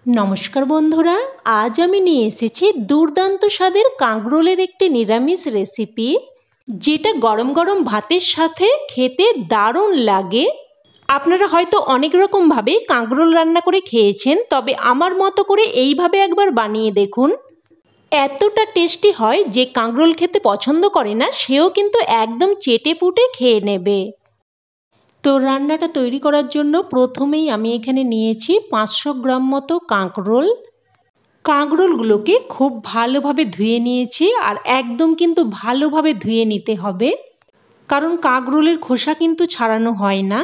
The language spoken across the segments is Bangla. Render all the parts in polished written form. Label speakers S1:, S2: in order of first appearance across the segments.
S1: নমস্কার বন্ধুরা, আজ আমি নিয়ে এসেছি দুর্দান্ত স্বাদের কাঁকরোলের একটি নিরামিষ রেসিপি, যেটা গরম গরম ভাতের সাথে খেতে দারুণ লাগে। আপনারা হয়তো অনেক রকমভাবে কাঁকরোল রান্না করে খেয়েছেন, তবে আমার মতো করে এইভাবে একবার বানিয়ে দেখুন। এতটা টেস্টি হয় যে কাঁকরোল খেতে পছন্দ করে না সেও কিন্তু একদম চেটে পুটে খেয়ে নেবে। তো রান্নাটা তৈরি করার জন্য প্রথমেই আমি এখানে নিয়েছি 500 গ্রাম মতো কাঁকরোল। কাঁকরোলগুলোকে খুব ভালোভাবে ধুয়ে নিয়েছি, আর একদম কিন্তু ভালোভাবে ধুয়ে নিতে হবে, কারণ কাঁকরোলের খোসা কিন্তু ছাড়ানো হয় না।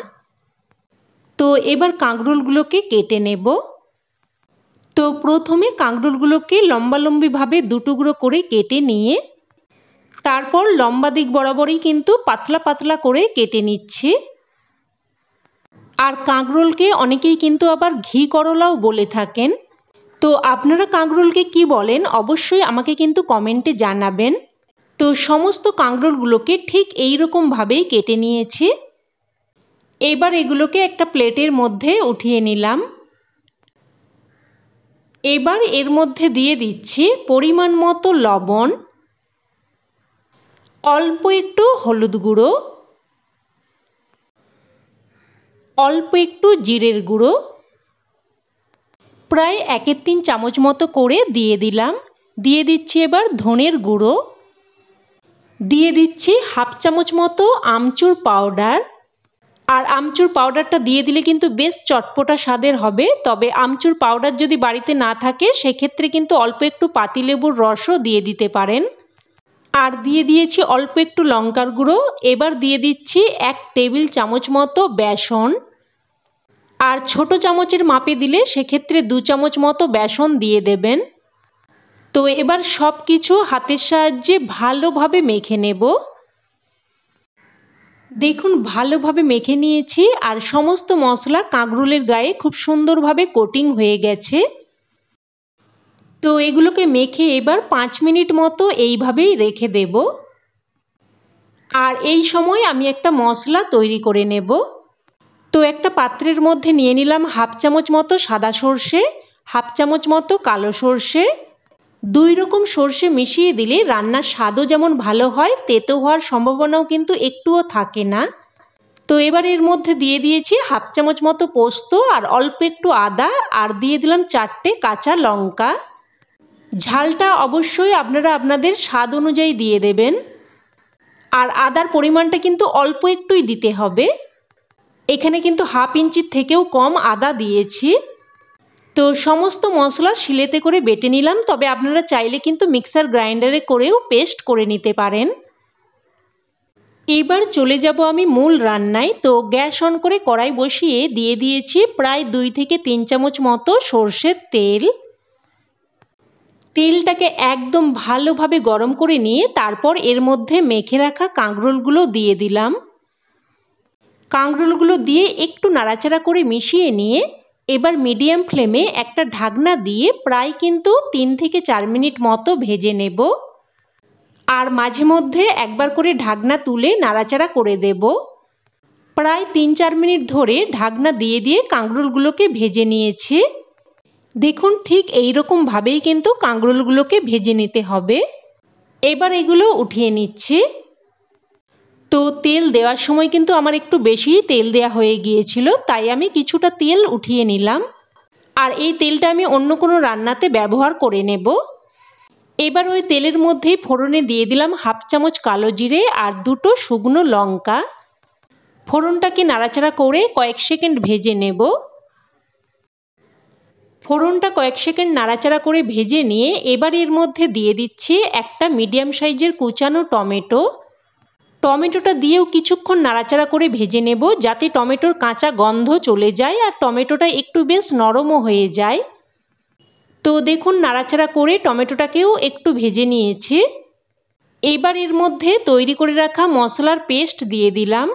S1: তো এবার কাঁকরোলগুলোকে কেটে নেব। তো প্রথমে কাঁকরোলগুলোকে লম্বালম্বিভাবে দুটুকরো করে কেটে নিয়ে তারপর লম্বা দিক বরাবরই কিন্তু পাতলা পাতলা করে কেটে নিচ্ছি। আর কাঁকরোলকে অনেকেই কিন্তু আবার ঘি করলাও বলে থাকেন। তো আপনারা কাঁকরোলকে কি বলেন অবশ্যই আমাকে কিন্তু কমেন্টে জানাবেন। তো সমস্ত কাঁকরোলগুলোকে ঠিক এই রকম ভাবেই কেটে নিয়েছি। এবার এগুলোকে একটা প্লেটের মধ্যে উঠিয়ে নিলাম। এবার এর মধ্যে দিয়ে দিচ্ছি পরিমাণ মতো লবণ, অল্প একটু হলুদ গুঁড়ো, অল্প একটু জিরের গুঁড়ো, প্রায় 1/3 চামচ মতো করে দিয়ে দিলাম। দিয়ে দিচ্ছি এবার ধনের গুঁড়ো, দিয়ে দিচ্ছি 1/2 চামচ মতো আমচুর পাউডার। আর আমচুর পাউডারটা দিয়ে দিলে কিন্তু বেশ চটপটা স্বাদের হবে। তবে আমচুর পাউডার যদি বাড়িতে না থাকে সেক্ষেত্রে কিন্তু অল্প একটু পাতিলেবুর রসও দিয়ে দিতে পারেন। আর দিয়ে দিয়েছি অল্প একটু লঙ্কার গুঁড়ো। এবার দিয়ে দিচ্ছি 1 টেবিল চামচ মতো বেসন। আর ছোট চামচের মাপে দিলে সেক্ষেত্রে 2 চামচ মতো বেসন দিয়ে দেবেন। তো এবার সব কিছু হাতের সাহায্যে ভালোভাবে মেখে নেব। দেখুন ভালোভাবে মেখে নিয়েছি, আর সমস্ত মশলা কাঁকরোলের গায়ে খুব সুন্দরভাবে কোটিং হয়ে গেছে। তো এগুলোকে মেখে এবার 5 মিনিট মতো এইভাবেই রেখে দেব। আর এই সময় আমি একটা মশলা তৈরি করে নেব। তো একটা পাত্রের মধ্যে নিয়ে নিলাম 1/2 চামচ মতো সাদা সর্ষে, 1/2 চামচ মতো কালো সর্ষে। 2 রকম সর্ষে মিশিয়ে দিলে রান্নার স্বাদও যেমন ভালো হয়, তেতো হওয়ার সম্ভাবনাও কিন্তু একটুও থাকে না। তো এবার এর মধ্যে দিয়ে দিয়েছি 1/2 চামচ মতো পোস্ত আর অল্প একটু আদা, আর দিয়ে দিলাম 4টে কাঁচা লঙ্কা। ঝালটা অবশ্যই আপনারা আপনাদের স্বাদ অনুযায়ী দিয়ে দেবেন। আর আদার পরিমাণটা কিন্তু অল্প একটুই দিতে হবে। এখানে কিন্তু 1/2 ইঞ্চির থেকেও কম আদা দিয়েছি। তো সমস্ত মশলা শিলেতে করে বেটে নিলাম, তবে আপনারা চাইলে কিন্তু মিক্সার গ্রাইন্ডারে করেও পেস্ট করে নিতে পারেন। এবার চলে যাব আমি মূল রান্নায়। তো গ্যাস অন করে কড়াই বসিয়ে দিয়ে দিয়েছি প্রায় 2 থেকে 3 চামচ মতো সর্ষের তেল। তেলটাকে একদম ভালোভাবে গরম করে নিয়ে তারপর এর মধ্যে মেখে রাখা কাঁকরোলগুলো দিয়ে দিলাম। কাঁকরোলগুলো দিয়ে একটু নাড়াচাড়া করে মিশিয়ে নিয়ে এবার মিডিয়াম ফ্লেমে একটা ঢাকনা দিয়ে প্রায় কিন্তু 3 থেকে 4 মিনিট মতো ভেজে নেব। আর মাঝে মধ্যে একবার করে ঢাকনা তুলে নাড়াচাড়া করে দেব। প্রায় 3-4 মিনিট ধরে ঢাকনা দিয়ে দিয়ে কাঁকরোলগুলোকে ভেজে নিয়েছি। দেখুন ঠিক এই রকম ভাবেই কিন্তু কাঁকরোলগুলোকে ভেজে নিতে হবে। এবার এগুলো উঠিয়ে নিচ্ছি। তো তেল দেওয়ার সময় কিন্তু আমার একটু বেশি তেল দেওয়া হয়ে গিয়েছিল, তাই আমি কিছুটা তেল উঠিয়ে নিলাম। আর এই তেলটা আমি অন্য কোনো রান্নাতে ব্যবহার করে নেব। এবার ওই তেলের মধ্যেই ফোড়নে দিয়ে দিলাম 1/2 চামচ কালো জিরে আর 2টো শুকনো লঙ্কা। ফোড়নটাকে নাড়াচাড়া করে কয়েক সেকেন্ড ভেজে নেব। ফোড়নটা কয়েক সেকেন্ড নাড়াচাড়া করে ভেজে নিয়ে এবার এর মধ্যে দিয়ে দিচ্ছি একটা মিডিয়াম সাইজের কুচানো টমেটো। টমেটোটা দিয়েও কিছুক্ষণ নাড়াচাড়া করে ভেজে নেব, যাতে টমেটোর কাঁচা গন্ধ চলে যায় আর টমেটোটা একটু বেশ নরমও হয়ে যায়। তো দেখুন নাড়াচাড়া করে টমেটোটাকেও একটু ভেজে নিয়েছি। এবার এর মধ্যে তৈরি করে রাখা মশলার পেস্ট দিয়ে দিলাম।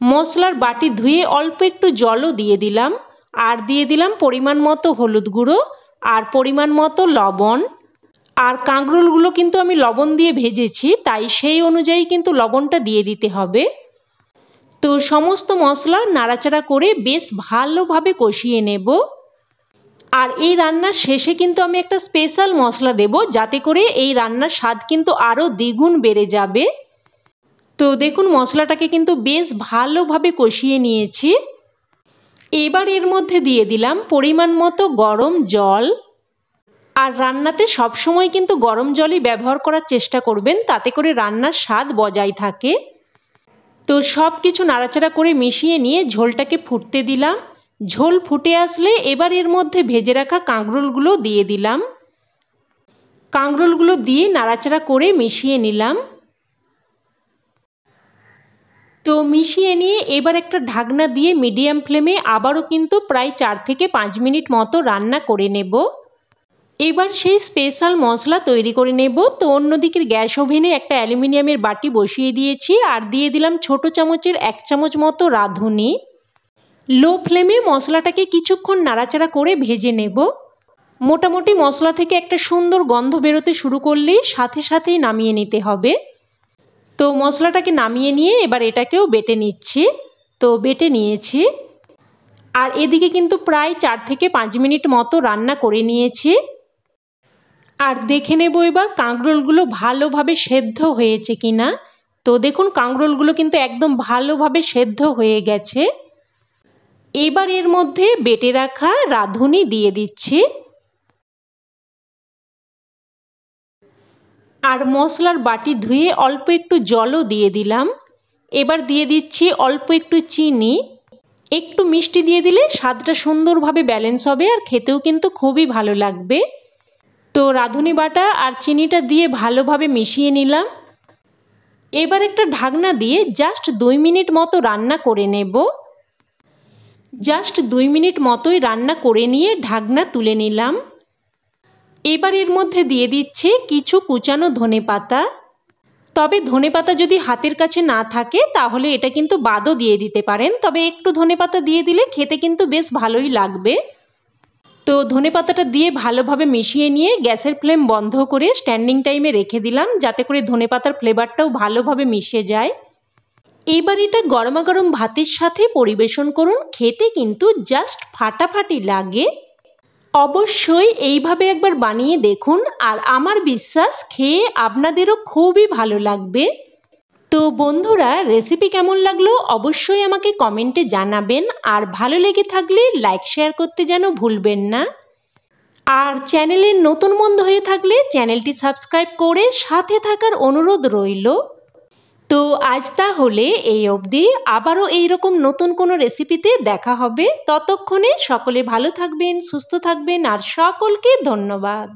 S1: মশলার বাটি ধুয়ে অল্প একটু জলও দিয়ে দিলাম। আর দিয়ে দিলাম পরিমাণ মতো হলুদ গুঁড়ো আর পরিমাণ মতো লবণ। আর কাঁকরোলগুলো কিন্তু আমি লবণ দিয়ে ভেজেছি, তাই সেই অনুযায়ী কিন্তু লবণটা দিয়ে দিতে হবে। তো সমস্ত মশলা নাড়াচাড়া করে বেশ ভালোভাবে কষিয়ে নেব। আর এই রান্নার শেষে কিন্তু আমি একটা স্পেশাল মশলা দেব, যাতে করে এই রান্নার স্বাদ কিন্তু আরও দ্বিগুণ বেড়ে যাবে। তো দেখুন মশলাটাকে কিন্তু বেশ ভালোভাবে কষিয়ে নিয়েছি। এবার এর মধ্যে দিয়ে দিলাম পরিমাণ মতো গরম জল। আর রান্নাতে সবসময় কিন্তু গরম জলই ব্যবহার করার চেষ্টা করবেন, তাতে করে রান্নার স্বাদ বজায় থাকে। তো সব কিছু নাড়াচাড়া করে মিশিয়ে নিয়ে ঝোলটাকে ফুটতে দিলাম। ঝোল ফুটে আসলে এবার এর মধ্যে ভেজে রাখা কাঁকরোলগুলো দিয়ে দিলাম। কাঁকরোলগুলো দিয়ে নাড়াচাড়া করে মিশিয়ে নিলাম। তো মিশিয়ে নিয়ে এবার একটা ঢাকনা দিয়ে মিডিয়াম ফ্লেমে আবারও কিন্তু প্রায় 4 থেকে 5 মিনিট মতো রান্না করে নেব। এবার সেই স্পেশাল মশলা তৈরি করে নেব। তো অন্যদিকের গ্যাস ওভেনে একটা অ্যালুমিনিয়ামের বাটি বসিয়ে দিয়েছি আর দিয়ে দিলাম ছোট চামচের 1 চামচ মতো রাঁধুনি। লো ফ্লেমে মশলাটাকে কিছুক্ষণ নাড়াচাড়া করে ভেজে নেব। মোটামুটি মশলা থেকে একটা সুন্দর গন্ধ বেরোতে শুরু করলেই সাথে সাথেই নামিয়ে নিতে হবে। তো মশলাটাকে নামিয়ে নিয়ে এবার এটাকেও বেটে নিচ্ছি। তো বেটে নিয়েছি। আর এদিকে কিন্তু প্রায় 4 থেকে 5 মিনিট মতো রান্না করে নিয়েছি। আর দেখে নেব এবার কাঁকরোলগুলো ভালোভাবে সেদ্ধ হয়েছে কিনা। তো দেখুন কাঁকরোলগুলো কিন্তু একদম ভালোভাবে সেদ্ধ হয়ে গেছে। এবার এর মধ্যে বেটে রাখা রাঁধুনি দিয়ে দিচ্ছি। আর মশলার বাটি ধুয়ে অল্প একটু জলও দিয়ে দিলাম। এবার দিয়ে দিচ্ছি অল্প একটু চিনি। একটু মিষ্টি দিয়ে দিলে স্বাদটা সুন্দরভাবে ব্যালেন্স হবে আর খেতেও কিন্তু খুবই ভালো লাগবে। তো রাঁধুনি বাটা আর চিনিটা দিয়ে ভালোভাবে মিশিয়ে নিলাম। এবার একটা ঢাকনা দিয়ে জাস্ট 2 মিনিট মতো রান্না করে নেব। জাস্ট 2 মিনিট মতোই রান্না করে নিয়ে ঢাকনা তুলে নিলাম। এবার এর মধ্যে দিয়ে দিচ্ছে কিছু কুচানো ধনেপাতা। তবে ধনেপাতা যদি হাতের কাছে না থাকে তাহলে এটা কিন্তু বাদও দিয়ে দিতে পারেন, তবে একটু ধনেপাতা দিয়ে দিলে খেতে কিন্তু বেশ ভালোই লাগবে। তো ধনেপাতাটা দিয়ে ভালোভাবে মিশিয়ে নিয়ে গ্যাসের ফ্লেম বন্ধ করে স্ট্যান্ডিং টাইমে রেখে দিলাম, যাতে করে ধনেপাতার ফ্লেভারটাও ভালোভাবে মিশে যায়। এবার এটা গরমাগরম ভাতের সাথে পরিবেশন করুন, খেতে কিন্তু জাস্ট ফাটাফাটি লাগে। অবশ্যই এইভাবে একবার বানিয়ে দেখুন, আর আমার বিশ্বাস খেয়ে আপনাদেরও খুবই ভালো লাগবে। তো বন্ধুরা, রেসিপি কেমন লাগলো অবশ্যই আমাকে কমেন্টে জানাবেন, আর ভালো লেগে থাকলে লাইক শেয়ার করতে যেন ভুলবেন না। আর চ্যানেলের নতুন বন্ধু হয়ে থাকলে চ্যানেলটি সাবস্ক্রাইব করে সাথে থাকার অনুরোধ রইল। তো আজ তাহলে এই অবধি, আবারও এইরকম নতুন কোনো রেসিপিতে দেখা হবে। ততক্ষণে সকলে ভালো থাকবেন, সুস্থ থাকবেন, আর সকলকে ধন্যবাদ।